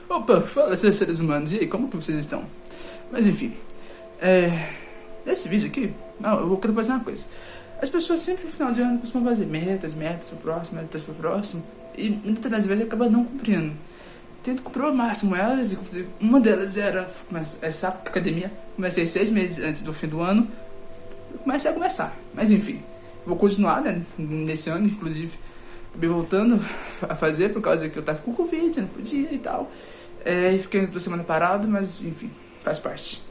Opa, fala seres humanos, e aí, como que vocês estão? Mas enfim, nesse vídeo aqui, eu quero fazer uma coisa. As pessoas sempre no final de ano costumam fazer metas pro próximo, metas pro próximo, e muitas das vezes acaba não cumprindo. Tento cumprir ao máximo elas, inclusive uma delas era essa academia. Comecei 6 meses antes do fim do ano, comecei a começar, mas enfim, vou continuar, né, nesse ano, inclusive. Acabei voltando a fazer por causa que eu tava com Covid, não podia e tal. E fiquei umas 2 semanas parado, mas enfim, faz parte.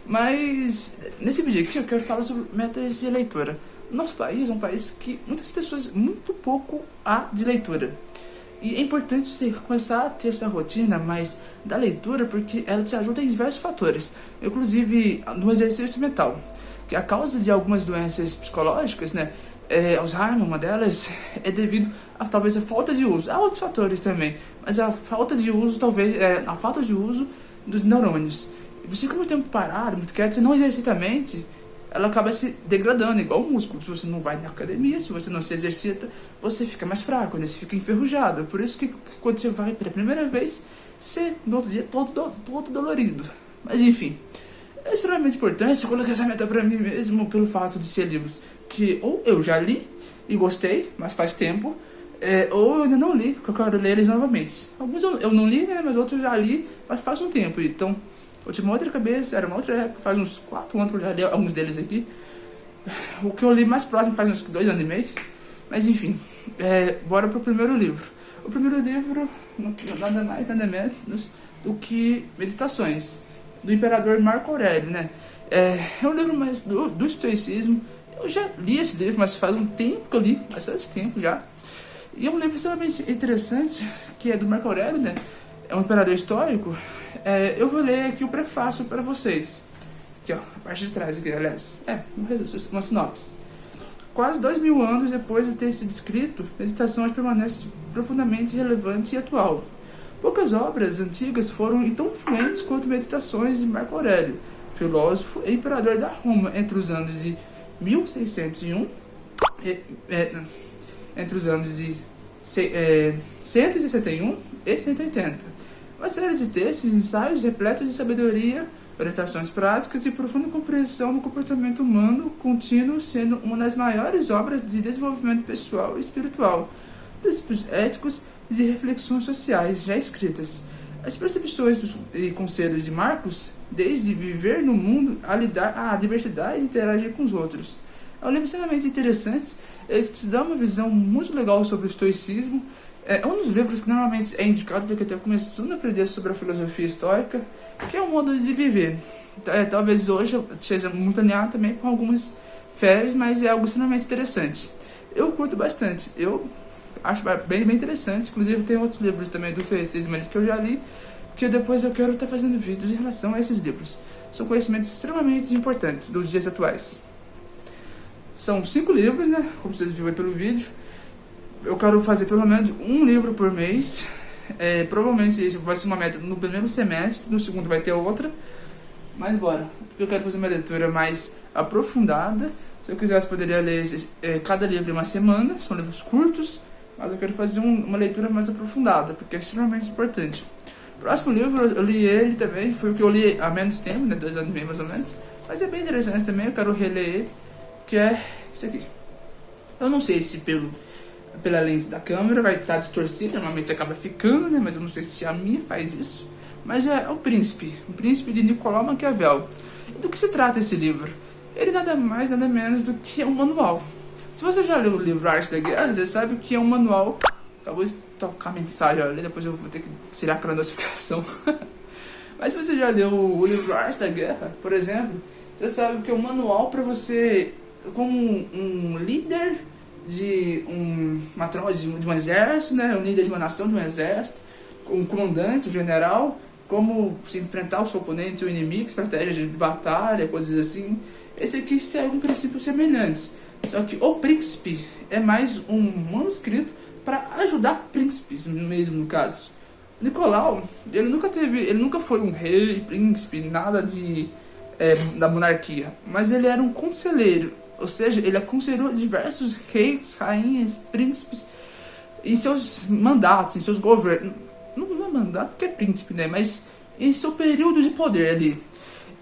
Mas nesse vídeo aqui eu quero falar sobre metas de leitura. Nosso país é um país que muitas pessoas muito pouco há de leitura. E é importante você começar a ter essa rotina mais da leitura, porque ela te ajuda em diversos fatores, inclusive no exercício mental. Que a causa de algumas doenças psicológicas, né, Alzheimer, uma delas, é devido a talvez a falta de uso. Há outros fatores também, mas a falta de uso, talvez, a falta de uso dos neurônios. Você com o tempo parado, muito quieto, você não exercita a mente, ela acaba se degradando, igual o músculo. Se você não vai na academia, se você não se exercita, você fica mais fraco, né? Você fica enferrujado. Por isso que quando você vai pela primeira vez, você no outro dia todo dolorido. Mas enfim, é extremamente importante eu colocar essa meta pra mim mesmo, pelo fato de ser livros que ou eu já li e gostei, mas faz tempo, ou eu ainda não li, porque eu quero ler eles novamente. Alguns eu não li, né, mas outros eu já li, mas faz um tempo. Então, eu tinha uma outra cabeça, era uma outra época, faz uns 4 anos que eu já li alguns deles aqui. O que eu li mais próximo faz uns 2 anos e meio. Mas enfim, bora pro primeiro livro. O primeiro livro, nada mais, nada menos do que Meditações, do Imperador Marco Aurélio, né? É um livro mais do estoicismo. Eu já li esse livro, mas faz um tempo que eu li, bastante tempo já. E é um livro extremamente interessante, que é do Marco Aurélio, né? É um imperador estoico. Eu vou ler aqui o prefácio para vocês. Aqui, ó, a parte de trás aqui, aliás. Uma sinopse. Quase 2000 anos depois de ter sido escrito, Meditações permanece profundamente relevante e atual. Poucas obras antigas foram tão influentes quanto Meditações de Marco Aurélio, filósofo e imperador da Roma entre os anos de 1601 entre os anos de 161 e 180. Uma série de textos e ensaios repletos de sabedoria, orientações práticas e profunda compreensão do comportamento humano contínuo, sendo uma das maiores obras de desenvolvimento pessoal e espiritual, princípios éticos e reflexões sociais já escritas. As percepções e conselhos de Marcos, desde viver no mundo a lidar à diversidade e interagir com os outros. É um livro extremamente interessante, ele te dá uma visão muito legal sobre o estoicismo. É um dos livros que normalmente é indicado porque eu estou começando a aprender sobre a filosofia estoica, que é um modo de viver. Talvez hoje eu seja muito alinhado também com algumas fés, mas é algo extremamente interessante. Eu curto bastante, eu acho bem interessante. Inclusive tem outros livros também do estoicismo que eu já li, que depois eu quero estar fazendo vídeos em relação a esses livros. São conhecimentos extremamente importantes dos dias atuais. São 5 livros, né, como vocês viram aí pelo vídeo. Eu quero fazer pelo menos um livro por mês. Provavelmente isso vai ser uma meta no primeiro semestre, no segundo vai ter outra. Mas bora, eu quero fazer uma leitura mais aprofundada. Se eu quisesse, poderia ler cada livro em uma semana. São livros curtos, mas eu quero fazer uma leitura mais aprofundada, porque é extremamente importante. O próximo livro, eu li ele também, foi o que eu li há menos tempo, né, 2 anos e meio mais ou menos. Mas é bem interessante também, eu quero reler ele, que é esse aqui. Eu não sei se pela lente da câmera vai estar distorcida, normalmente acaba ficando, né, mas eu não sei se a minha faz isso. Mas é o Príncipe de Nicolau Maquiavel. E do que se trata esse livro? Ele nada mais, nada menos do que um manual. Se você já leu o livro Arte da Guerra, você sabe que é um manual. Acabou de tocar a mensagem ali, depois eu vou ter que tirar aquela notificação. Mas se você já leu o livro Arte da Guerra, por exemplo, você sabe que é um manual para você, como um líder de uma tropa de um exército, né, um líder de uma nação, de um exército, um comandante, um general, como se enfrentar o seu oponente, o inimigo, estratégias de batalha, coisas assim. Esse aqui segue um princípio semelhante, só que o príncipe é mais um manuscrito para ajudar príncipes mesmo, no caso. Nicolau, ele nunca foi um rei, príncipe, nada da monarquia, mas ele era um conselheiro, ou seja, ele aconselhou diversos reis, rainhas, príncipes em seus mandatos, em seus governos. Não mandar porque é príncipe, né? Mas em seu período de poder ali.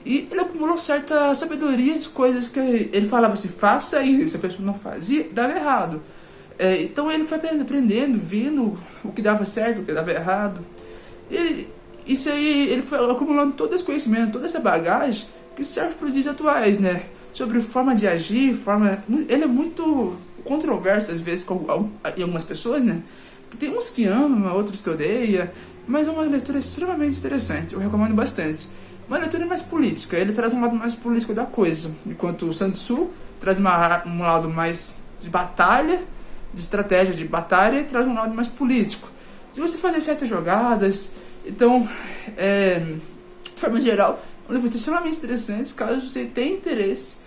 E ele acumulou certa sabedoria de coisas que ele falava assim, faça isso, se a pessoa não fazia, dava errado. Então ele foi aprendendo, vendo o que dava certo, o que dava errado. E isso aí, ele foi acumulando todo esse conhecimento, toda essa bagagem que serve para os dias atuais, né? Sobre forma de agir, ele é muito controverso às vezes em algumas pessoas, né? Tem uns que amam, outros que odeiam, mas é uma leitura extremamente interessante, eu recomendo bastante. Uma leitura mais política, ele traz um lado mais político da coisa, enquanto o Sun Tzu traz um lado mais de batalha, de estratégia de batalha, e traz um lado mais político. Se você fazer certas jogadas, então, de forma geral, é um livro extremamente interessante, caso você tenha interesse,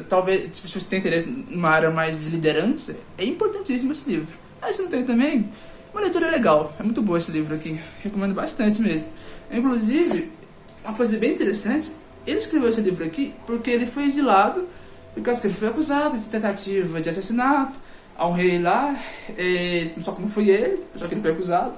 talvez, se você tem interesse numa área mais de liderança, é importantíssimo esse livro. Mas se não tem também, uma leitura legal, é muito boa esse livro aqui, recomendo bastante mesmo. Inclusive, uma coisa bem interessante, ele escreveu esse livro aqui porque ele foi exilado, por causa que ele foi acusado de tentativa de assassinato a um rei lá, só que não foi ele, só que ele foi acusado,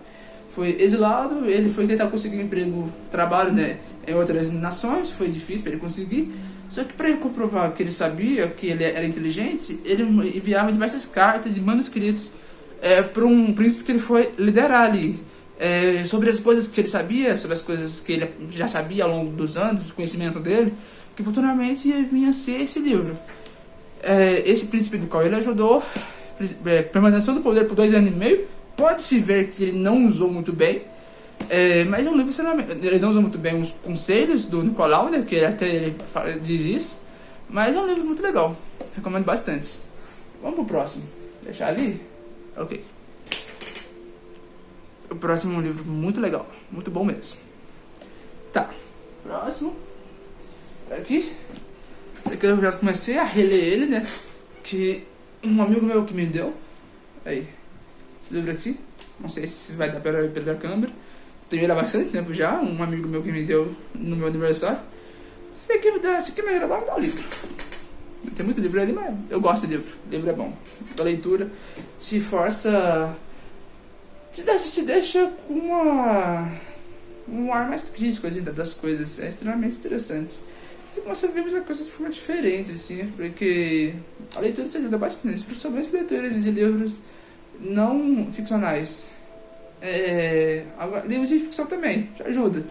foi exilado, ele foi tentar conseguir um emprego, trabalho, né, em outras nações, foi difícil para ele conseguir, só que para ele comprovar que ele sabia, que ele era inteligente, ele enviava diversas cartas e manuscritos para um príncipe que ele foi liderar ali, sobre as coisas que ele sabia, sobre as coisas que ele já sabia ao longo dos anos, do conhecimento dele, que futuramente ia vir a ser esse livro. Esse príncipe do qual ele ajudou, permaneceu no poder por 2 anos e meio, pode-se ver que ele não usou muito bem, mas é um livro extremamente... Ele não usou muito bem os conselhos do Nicolau, né, que ele diz isso, mas é um livro muito legal, recomendo bastante. Vamos pro próximo, deixar ali? Ok. O próximo é um livro muito legal, muito bom mesmo. Tá, próximo. Aqui. Esse aqui eu já comecei a reler ele, né? Que um amigo meu que me deu. Aí, esse livro aqui. Não sei se vai dar pra ver pela câmera. Tenho ele há bastante tempo já. Um amigo meu que me deu no meu aniversário. Esse aqui me agradou, me dá o livro. Tem muito livro ali, mas eu gosto de livro. O livro é bom. A leitura te força... Te deixa com um ar mais crítico assim, das coisas. É extremamente interessante. Você começa a ver as coisas de forma diferente, assim, porque a leitura te ajuda bastante, principalmente leituras de livros não ficcionais. Livros de ficção também te ajuda,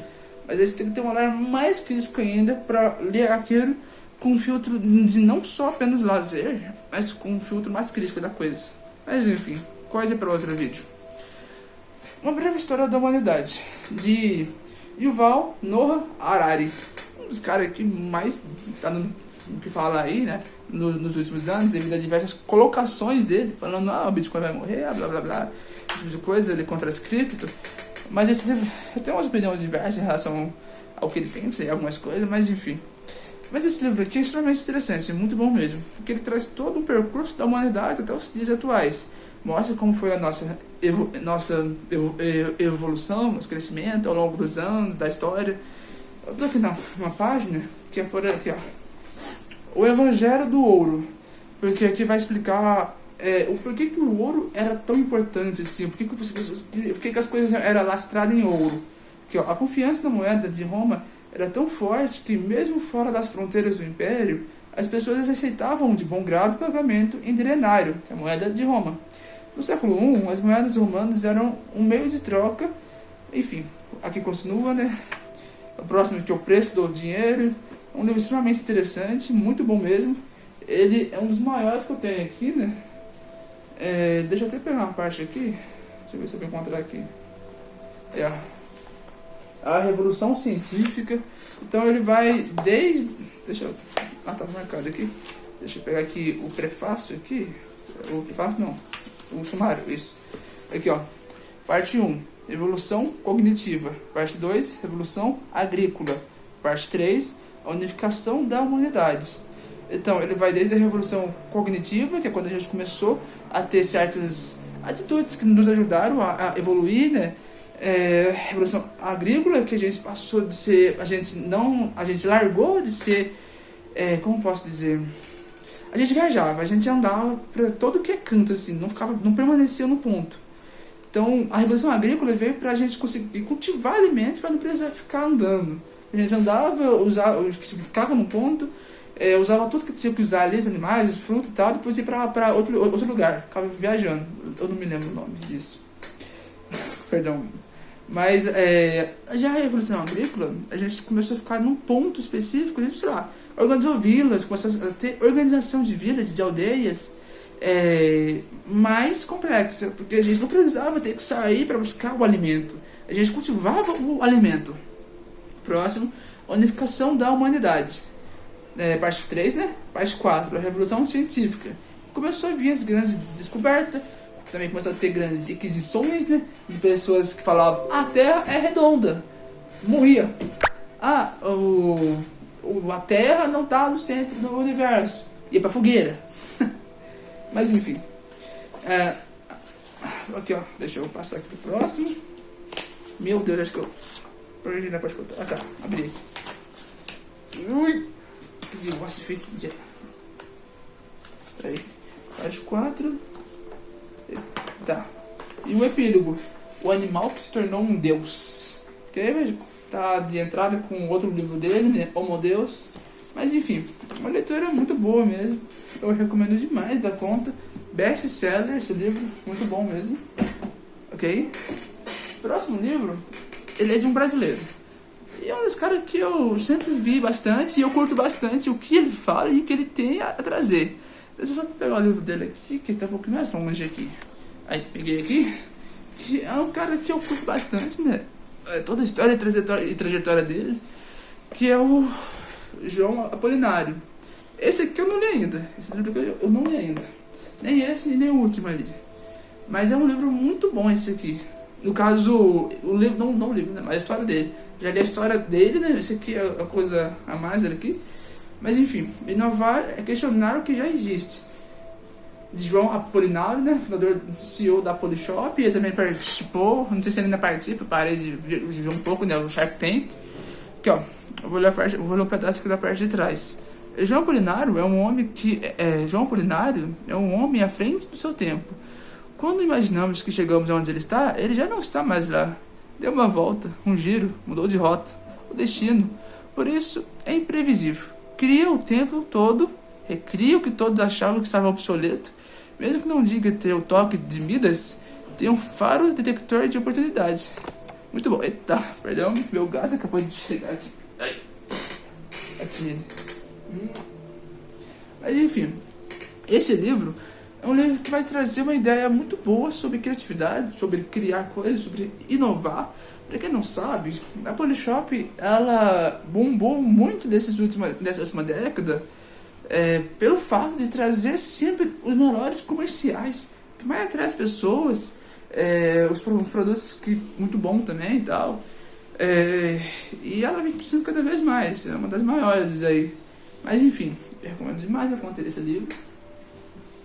mas aí você tem que ter um olhar mais crítico ainda para ler aquilo com um filtro de não só apenas lazer, mas com um filtro mais crítico da coisa. Mas enfim, coisa para outro vídeo. Uma breve história da humanidade, de Yuval Noah Harari, um dos caras que mais tá dando o que falar aí, né, nos últimos anos, devido a diversas colocações dele, falando, o Bitcoin vai morrer, blá blá blá, esse tipo de coisa, ele contra as cripto. Mas esse livro, eu tenho umas opiniões diversas em relação ao que ele pensa e algumas coisas, mas enfim. Mas esse livro aqui é extremamente interessante, é muito bom mesmo, porque ele traz todo o percurso da humanidade até os dias atuais. Mostra como foi a nossa evolução, nosso crescimento ao longo dos anos, da história. Eu tô aqui numa página, que é por aqui, ó. O Evangelho do Ouro. Porque aqui vai explicar o porquê que o ouro era tão importante assim, porquê que as coisas eram lastradas em ouro. Porque, ó, a confiança na moeda de Roma era tão forte que mesmo fora das fronteiras do Império, as pessoas aceitavam de bom grado o pagamento em denário, que é a moeda de Roma. No século I, as moedas romanas eram um meio de troca. Enfim, aqui continua, né? O próximo aqui é o preço do dinheiro. É um livro extremamente interessante, muito bom mesmo. Ele é um dos maiores que eu tenho aqui, né? Deixa eu até pegar uma parte aqui. Deixa eu ver se eu vou encontrar aqui. A Revolução Científica. Então ele vai desde... Deixa eu... tá marcado aqui. Deixa eu pegar aqui o prefácio aqui. O prefácio não. O sumário, isso. Aqui, ó. Parte 1, Evolução Cognitiva. Parte 2, Revolução Agrícola. Parte 3, a unificação da humanidade. Então, ele vai desde a Revolução Cognitiva, que é quando a gente começou a ter certas atitudes que nos ajudaram a evoluir, né? Revolução Agrícola, que a gente passou de ser... A gente largou de ser... como posso dizer... A gente viajava, a gente andava para todo que é canto, assim, não permanecia no ponto. Então, a Revolução Agrícola veio para a gente conseguir cultivar alimentos para não precisar ficar andando. A gente andava, ficava num ponto, usava tudo que tinha que usar ali, os animais, os frutos e tal, depois ia para outro lugar, ficava viajando. Eu não me lembro o nome disso. Perdão. Mas já a Revolução Agrícola, a gente começou a ficar num ponto específico, a gente, sei lá, organizou vilas, começou a ter organização de vilas, de aldeias, mais complexa, porque a gente não precisava ter que sair para buscar o alimento, a gente cultivava o alimento. Próximo, unificação da humanidade. Parte 3, né? Parte 4, a Revolução Científica. Começou a vir as grandes descobertas, também começou a ter grandes aquisições, né? De pessoas que falavam, a Terra é redonda. Morria. A Terra não está no centro do universo. Ia pra fogueira. Mas enfim. Aqui, ó. Deixa eu passar aqui pro próximo. Meu Deus, acho que eu perdi, né? Pode contar. Ah, tá. Abri aqui. Ui. Que negócio difícil. Peraí. Parte 4. Tá. E o epílogo. O animal que se tornou um deus. Que aí tá de entrada com outro livro dele, né? Homo Deus. Mas enfim, uma leitura muito boa mesmo. Eu recomendo demais da conta. Best seller esse livro, muito bom mesmo. Ok? Próximo livro, ele é de um brasileiro. E é um dos caras que eu sempre vi bastante e eu curto bastante o que ele fala e o que ele tem a trazer. Deixa eu só pegar o livro dele aqui, que tá um pouquinho mais longe aqui. Aí, peguei aqui. Que é um cara que eu curto bastante, né? Toda a história e trajetória dele. Que é o João Apolinário. Esse aqui eu não li ainda. Esse livro aqui eu não li ainda. Nem esse e nem o último ali. Mas é um livro muito bom esse aqui. No caso, o livro, não o livro, né? Mas a história dele. Já li a história dele, né? Esse aqui é a coisa a mais aqui. Mas enfim, inovar é questionar o que já existe. De João Apolinário, né? Fundador, CEO da Polishop. Ele também participou, não sei se ele ainda participa, parei de ver um pouco, né? O Shark Tank. Aqui, ó. Eu vou ler um pedaço aqui da parte de trás. João Apolinário é um homem João Apolinário é um homem à frente do seu tempo. Quando imaginamos que chegamos aonde ele está, ele já não está mais lá. Deu uma volta, um giro, mudou de rota, o destino. Por isso, é imprevisível. Cria o tempo todo, recria o que todos achavam que estava obsoleto. Mesmo que não diga ter o toque de Midas, tem um faro detector de oportunidade. Muito bom. Eita, perdão, meu gato acabou de chegar aqui. Ai. Aqui ele. Mas enfim, esse livro é um livro que vai trazer uma ideia muito boa sobre criatividade, sobre criar coisas, sobre inovar. Pra quem não sabe, a Polishop, ela bombou muito dessa última década pelo fato de trazer sempre os melhores comerciais, que mais atrai as pessoas, os produtos que muito bom também e tal. E ela vem crescendo cada vez mais, é uma das maiores aí. Mas enfim, eu recomendo demais a conta desse livro.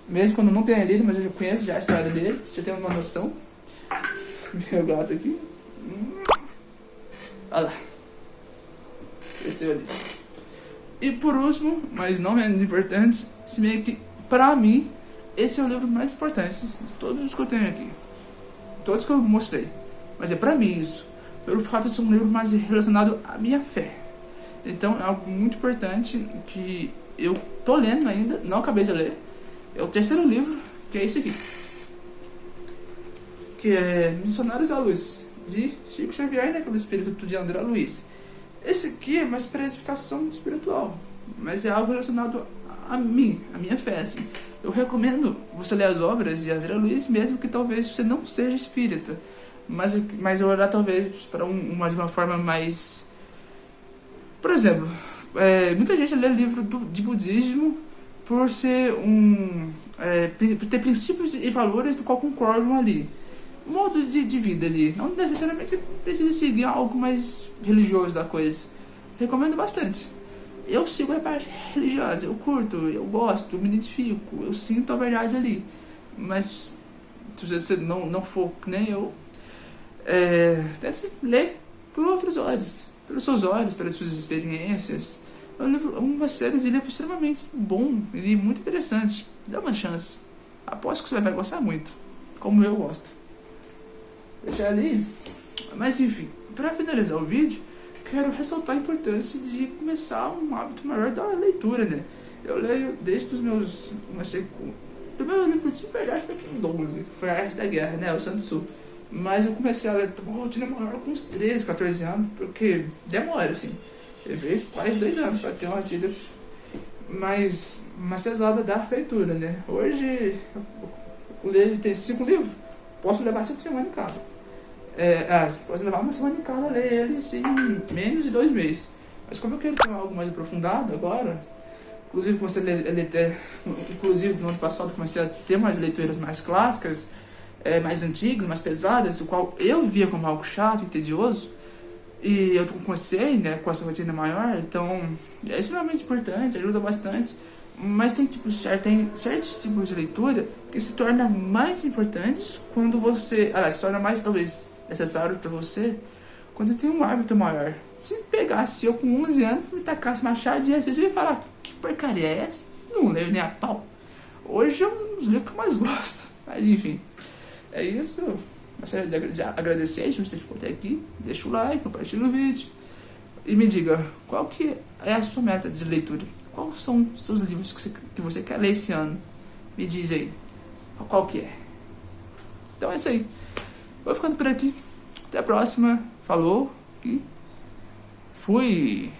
Mesmo quando eu não tenha lido, mas eu já conheço já a história dele, já tenho uma noção. Meu gato aqui. Olha lá. Desceu ali. E por último, mas não menos importante, se bem que, pra mim, esse é o livro mais importante de todos os que eu tenho aqui. Todos que eu mostrei. Mas é pra mim isso. Pelo fato de ser um livro mais relacionado à minha fé. Então é algo muito importante que eu tô lendo ainda, não acabei de ler. É o terceiro livro, que é esse aqui. Que é Missionários da Luz, de Chico Xavier, né, pelo espírito de André Luiz. Esse aqui é mais para edificação espiritual, mas é algo relacionado a mim, a minha fé, assim. Eu recomendo você ler as obras de André Luiz, mesmo que talvez você não seja espírita, mas eu olhar talvez para uma forma mais... Por exemplo, muita gente lê livro de budismo por ser por ter princípios e valores do qual concordam ali. Modo de vida ali. Não necessariamente você precisa seguir algo mais religioso da coisa. Recomendo bastante. Eu sigo a parte religiosa, eu curto, eu gosto, eu me identifico, eu sinto a verdade ali. Mas se você não for que nem eu, tente ler por outros olhos. Pelos seus olhos, pelas suas experiências. É uma série de livros extremamente bom e muito interessante. Dá uma chance. Aposto que você vai gostar muito. Como eu gosto. deixar ali. Mas enfim, para finalizar o vídeo, quero ressaltar a importância de começar um hábito maior da leitura, né? Eu leio desde os meus... Comecei com... O meu livro de verdade foi com 12, foi a Arte da Guerra, né? O Sun Tzu. Mas eu comecei a ler uma rotina maior com uns 13, 14 anos, porque demora, assim. Eu levei quase 2 anos para ter uma rotina mais pesada da feitura, né? Hoje, eu leio, tem 5 livros, posso levar 5 semanas em casa. Posso levar uma semana em casa, ler eles em menos de 2 meses. Mas como eu quero ter algo mais aprofundado agora, inclusive comecei a ler, inclusive no ano passado comecei a ter mais leituras mais clássicas, mais antigas, mais pesadas, do qual eu via como algo chato e tedioso, e eu comecei, né, com essa rotina maior, então é extremamente importante, ajuda bastante, mas tem certos tipos de leitura que se tornam mais importantes quando você, se torna mais talvez necessário para você quando você tem um hábito maior. Se pegasse eu com 11 anos, me tacasse machado de receita, eu ia falar, que porcaria é essa? Não leio nem a pau. Hoje é um dos livros que eu mais gosto. Mas enfim, é isso. Gostaria de agradecer se você ficou até aqui. Deixa o like, compartilha o vídeo. E me diga, qual que é a sua meta de leitura? Quais são os seus livros que você quer ler esse ano? Me diz aí, qual que é? Então é isso aí. Vou ficando por aqui. Até a próxima. Falou e fui!